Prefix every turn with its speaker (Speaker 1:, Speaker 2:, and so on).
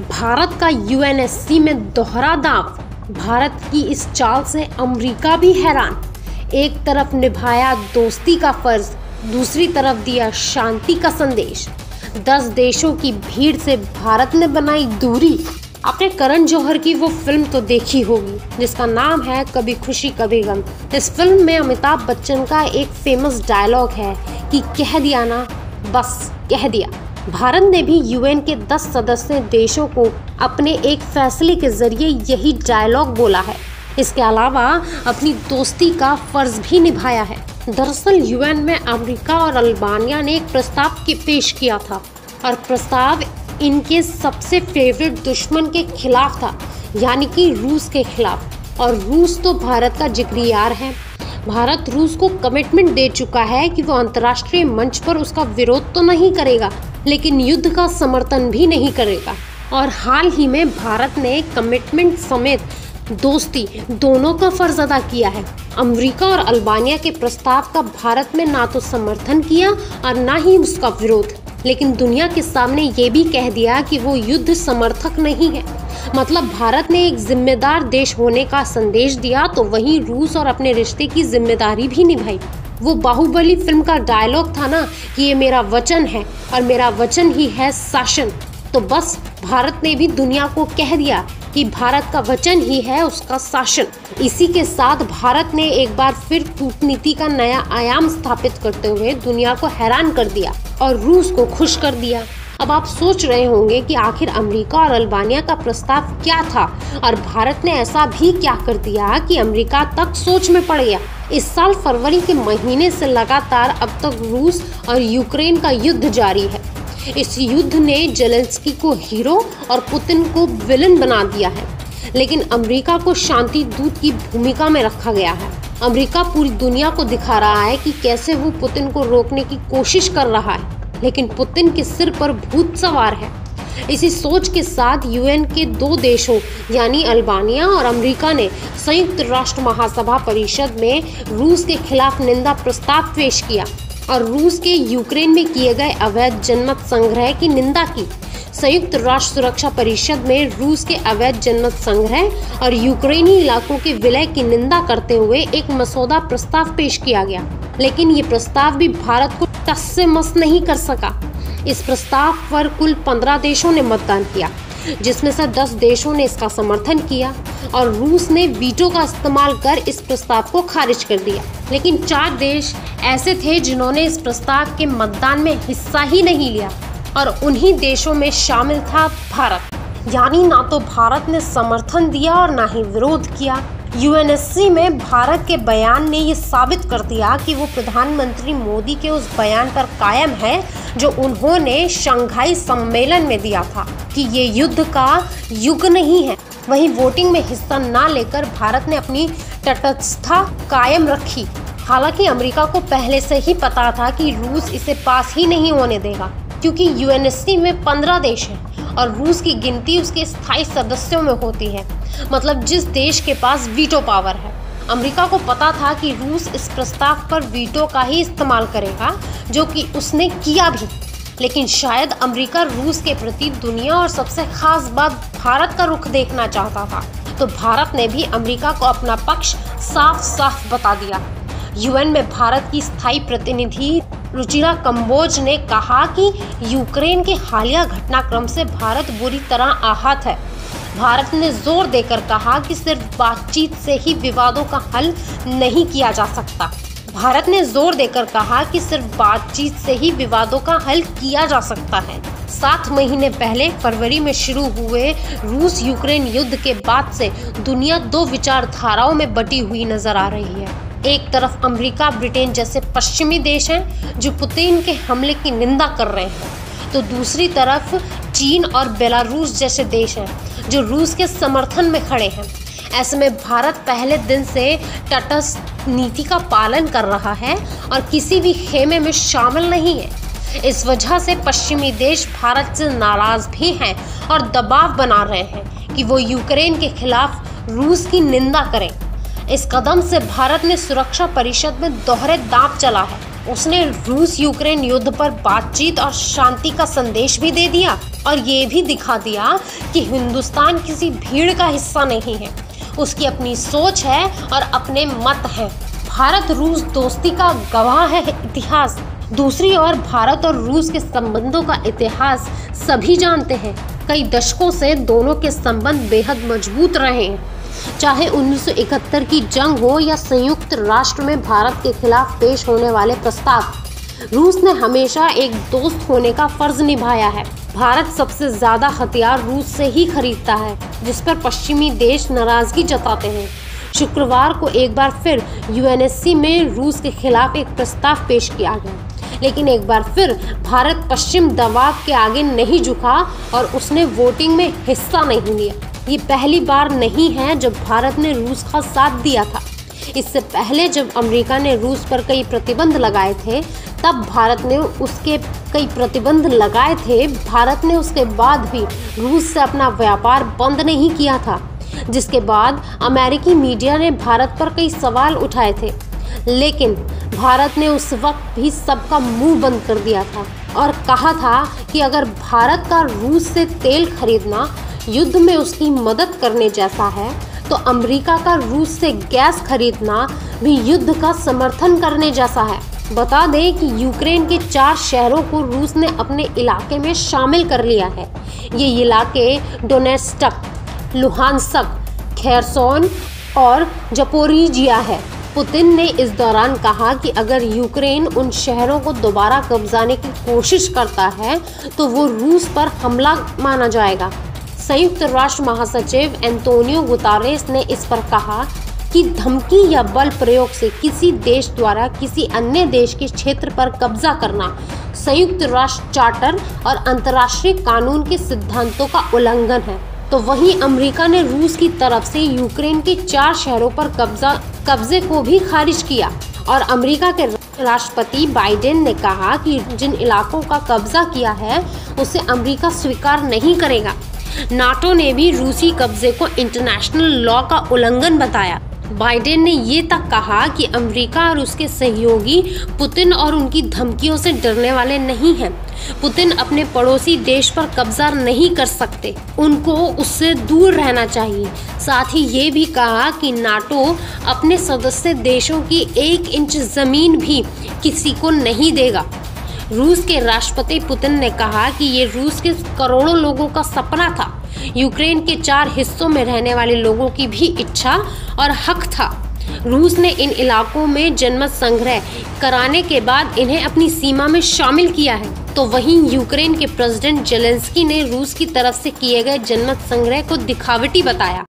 Speaker 1: भारत का यूएनएससी में दोहरा दांव। भारत की इस चाल से अमेरिका भी हैरान। एक तरफ निभाया दोस्ती का फर्ज, दूसरी तरफ दिया शांति का संदेश। 10 देशों की भीड़ से भारत ने बनाई दूरी। आपने करण जौहर की वो फिल्म तो देखी होगी जिसका नाम है कभी खुशी कभी गम। इस फिल्म में अमिताभ बच्चन का एक फेमस डायलॉग है कि कह दिया ना, बस कह दिया। भारत ने भी यूएन के 10 सदस्य देशों को अपने एक फैसले के जरिए यही डायलॉग बोला है। इसके अलावा अपनी दोस्ती का फर्ज भी निभाया है। दरअसल यूएन में अमेरिका और अल्बानिया ने एक प्रस्ताव पेश किया था और प्रस्ताव इनके सबसे फेवरेट दुश्मन के खिलाफ था, यानी कि रूस के खिलाफ। और रूस तो भारत का जिगरी यार है। भारत रूस को कमिटमेंट दे चुका है कि वो अंतर्राष्ट्रीय मंच पर उसका विरोध तो नहीं करेगा, लेकिन युद्ध का समर्थन भी नहीं करेगा। और हाल ही में भारत ने कमिटमेंट समेत दोस्ती दोनों का फर्ज अदा किया है। अमेरिका और अल्बानिया के प्रस्ताव का भारत में ना तो समर्थन किया और ना ही उसका विरोध, लेकिन दुनिया के सामने ये भी कह दिया कि वो युद्ध समर्थक नहीं है। मतलब भारत ने एक जिम्मेदार देश होने का संदेश दिया, तो वहीं रूस और अपने रिश्ते की जिम्मेदारी भी निभाई। वो बाहुबली फिल्म का डायलॉग था ना कि ये मेरा वचन है और मेरा वचन ही है शासन। तो बस भारत ने भी दुनिया को कह दिया कि भारत का वचन ही है उसका शासन। इसी के साथ भारत ने एक बार फिर कूटनीति का नया आयाम स्थापित करते हुए दुनिया को हैरान कर दिया और रूस को खुश कर दिया। अब आप सोच रहे होंगे कि आखिर अमेरिका और अल्बानिया का प्रस्ताव क्या था और भारत ने ऐसा भी क्या कर दिया कि अमेरिका तक सोच में पड़ गया। इस साल फरवरी के महीने से लगातार अब तक रूस और यूक्रेन का युद्ध जारी है। इस युद्ध ने जेलेंस्की को हीरो और पुतिन को विलन बना दिया है, लेकिन अमेरिका को शांति दूत की भूमिका में रखा गया है। अमेरिका पूरी दुनिया को दिखा रहा है कि कैसे वो पुतिन को रोकने की कोशिश कर रहा है, लेकिन पुतिन के सिर पर भूत सवार है। इसी सोच के साथ यूएन के 2 देशों यानी अल्बानिया और अमेरिका ने संयुक्त राष्ट्र महासभा परिषद में रूस के खिलाफ निंदा प्रस्ताव पेश किया और रूस के यूक्रेन में किए गए अवैध जनमत संग्रह की निंदा की। संयुक्त राष्ट्र सुरक्षा परिषद में रूस के अवैध जनमत संग्रह और यूक्रेनी इलाकों के विलय की निंदा करते हुए एक मसौदा प्रस्ताव पेश किया गया, लेकिन ये प्रस्ताव भी भारत को टस से मस नहीं कर सका। इस प्रस्ताव पर कुल 15 देशों ने मतदान किया, जिसमें से 10 देशों ने इसका समर्थन किया और रूस ने वीटो का इस्तेमाल कर इस प्रस्ताव को खारिज कर दिया। लेकिन 4 देश ऐसे थे जिन्होंने इस प्रस्ताव के मतदान में हिस्सा ही नहीं लिया और उन्हीं देशों में शामिल था भारत। यानी ना तो भारत ने समर्थन दिया और ना ही विरोध किया। यूएनएससी में भारत के बयान ने ये साबित कर दिया कि वो प्रधानमंत्री मोदी के उस बयान पर कायम है जो उन्होंने शंघाई सम्मेलन में दिया था कि ये युद्ध का युग नहीं है। वहीं वोटिंग में हिस्सा ना लेकर भारत ने अपनी तटस्थता कायम रखी। हालांकि अमेरिका को पहले से ही पता था कि रूस इसे पास ही नहीं होने देगा, क्योंकि यूएनएससी में 15 देश हैं और रूस की गिनती उसके स्थायी सदस्यों में होती है, मतलब जिस देश के पास वीटो पावर है। अमेरिका को पता था कि रूस इस प्रस्ताव पर वीटो का ही इस्तेमाल करेगा, जो कि उसने किया भी। लेकिन शायद अमेरिका रूस के प्रति दुनिया और सबसे खास बात भारत का रुख देखना चाहता था, तो भारत ने भी अमेरिका को अपना पक्ष साफ साफ बता दिया। यूएन में भारत की स्थायी प्रतिनिधि रुचिरा कंबोज ने कहा कि यूक्रेन के हालिया घटनाक्रम से भारत बुरी तरह आहत है। भारत ने जोर देकर कहा कि सिर्फ बातचीत से ही विवादों का हल नहीं किया जा सकता। भारत ने जोर देकर कहा कि सिर्फ बातचीत से ही विवादों का हल किया जा सकता है। 7 महीने पहले फरवरी में शुरू हुए रूस यूक्रेन युद्ध के बाद से दुनिया 2 विचारधाराओं में बटी हुई नजर आ रही है। एक तरफ अमेरिका, ब्रिटेन जैसे पश्चिमी देश हैं जो पुतिन के हमले की निंदा कर रहे हैं, तो दूसरी तरफ चीन और बेलारूस जैसे देश हैं जो रूस के समर्थन में खड़े हैं। ऐसे में भारत पहले दिन से तटस्थ नीति का पालन कर रहा है और किसी भी खेमे में शामिल नहीं है। इस वजह से पश्चिमी देश भारत से नाराज भी हैं और दबाव बना रहे हैं कि वो यूक्रेन के खिलाफ रूस की निंदा करें। इस कदम से भारत ने सुरक्षा परिषद में दोहरे दांव चला है। उसने रूस यूक्रेन युद्ध पर बातचीत और शांति का संदेश भी दे दिया और ये भी दिखा दिया कि हिंदुस्तान किसी भीड़ का हिस्सा नहीं है, उसकी अपनी सोच है और अपने मत हैं। भारत रूस दोस्ती का गवाह है इतिहास। दूसरी ओर भारत और रूस के संबंधों का इतिहास सभी जानते हैं। कई दशकों से दोनों के संबंध बेहद मजबूत रहे हैं, चाहे 1971 की जंग हो या संयुक्त राष्ट्र में भारत के खिलाफ पेश होने वाले प्रस्ताव। रूस ने हमेशा एक दोस्त होने का फर्ज निभाया है। भारत सबसे ज्यादा हथियार रूस से ही खरीदता है, जिस पर पश्चिमी देश नाराजगी जताते हैं। शुक्रवार को एक बार फिर यूएनएससी में रूस के खिलाफ एक प्रस्ताव पेश किया गया, लेकिन एक बार फिर भारत पश्चिम दबाव के आगे नहीं झुका और उसने वोटिंग में हिस्सा नहीं लिया। ये पहली बार नहीं है जब भारत ने रूस का साथ दिया था। इससे पहले जब अमेरिका ने रूस पर कई प्रतिबंध लगाए थे, तब भारत ने उसके कई प्रतिबंध लगाए थे। भारत ने उसके बाद भी रूस से अपना व्यापार बंद नहीं किया था, जिसके बाद अमेरिकी मीडिया ने भारत पर कई सवाल उठाए थे, लेकिन भारत ने उस वक्त भी सबका मुंह बंद कर दिया था और कहा था कि अगर भारत का रूस से तेल खरीदना युद्ध में उसकी मदद करने जैसा है, तो अमेरिका का रूस से गैस खरीदना भी युद्ध का समर्थन करने जैसा है। बता दें कि यूक्रेन के 4 शहरों को रूस ने अपने इलाके में शामिल कर लिया है। ये इलाके डोनेत्स्क, लुहानस्क, खेरसोन और जपोरिजिया है। पुतिन ने इस दौरान कहा कि अगर यूक्रेन उन शहरों को दोबारा कब्जाने की कोशिश करता है तो वो रूस पर हमला माना जाएगा। संयुक्त राष्ट्र महासचिव एंटोनियो गुतेरेस ने इस पर कहा कि धमकी या बल प्रयोग से किसी देश द्वारा किसी अन्य देश के क्षेत्र पर कब्जा करना संयुक्त राष्ट्र चार्टर और अंतर्राष्ट्रीय कानून के सिद्धांतों का उल्लंघन है। तो वहीं अमेरिका ने रूस की तरफ से यूक्रेन के 4 शहरों पर कब्जे को भी खारिज किया और अमेरिका के राष्ट्रपति बाइडेन ने कहा कि जिन इलाकों का कब्जा किया है उसे अमेरिका स्वीकार नहीं करेगा। नाटो ने भी रूसी कब्जे को इंटरनेशनल लॉ का उल्लंघन बताया। बाइडेन ने ये तक कहा कि अमेरिका और उसके सहयोगी पुतिन और उनकी धमकियों से डरने वाले नहीं हैं। पुतिन अपने पड़ोसी देश पर कब्जा नहीं कर सकते, उनको उससे दूर रहना चाहिए। साथ ही ये भी कहा कि नाटो अपने सदस्य देशों की 1 इंच जमीन भी किसी को नहीं देगा। रूस के राष्ट्रपति पुतिन ने कहा कि ये रूस के करोड़ों लोगों का सपना था। यूक्रेन के 4 हिस्सों में रहने वाले लोगों की भी इच्छा और हक था। रूस ने इन इलाकों में जनमत संग्रह कराने के बाद इन्हें अपनी सीमा में शामिल किया है। तो वहीं यूक्रेन के प्रेसिडेंट जेलेंस्की ने रूस की तरफ से किए गए जनमत संग्रह को दिखावटी बताया।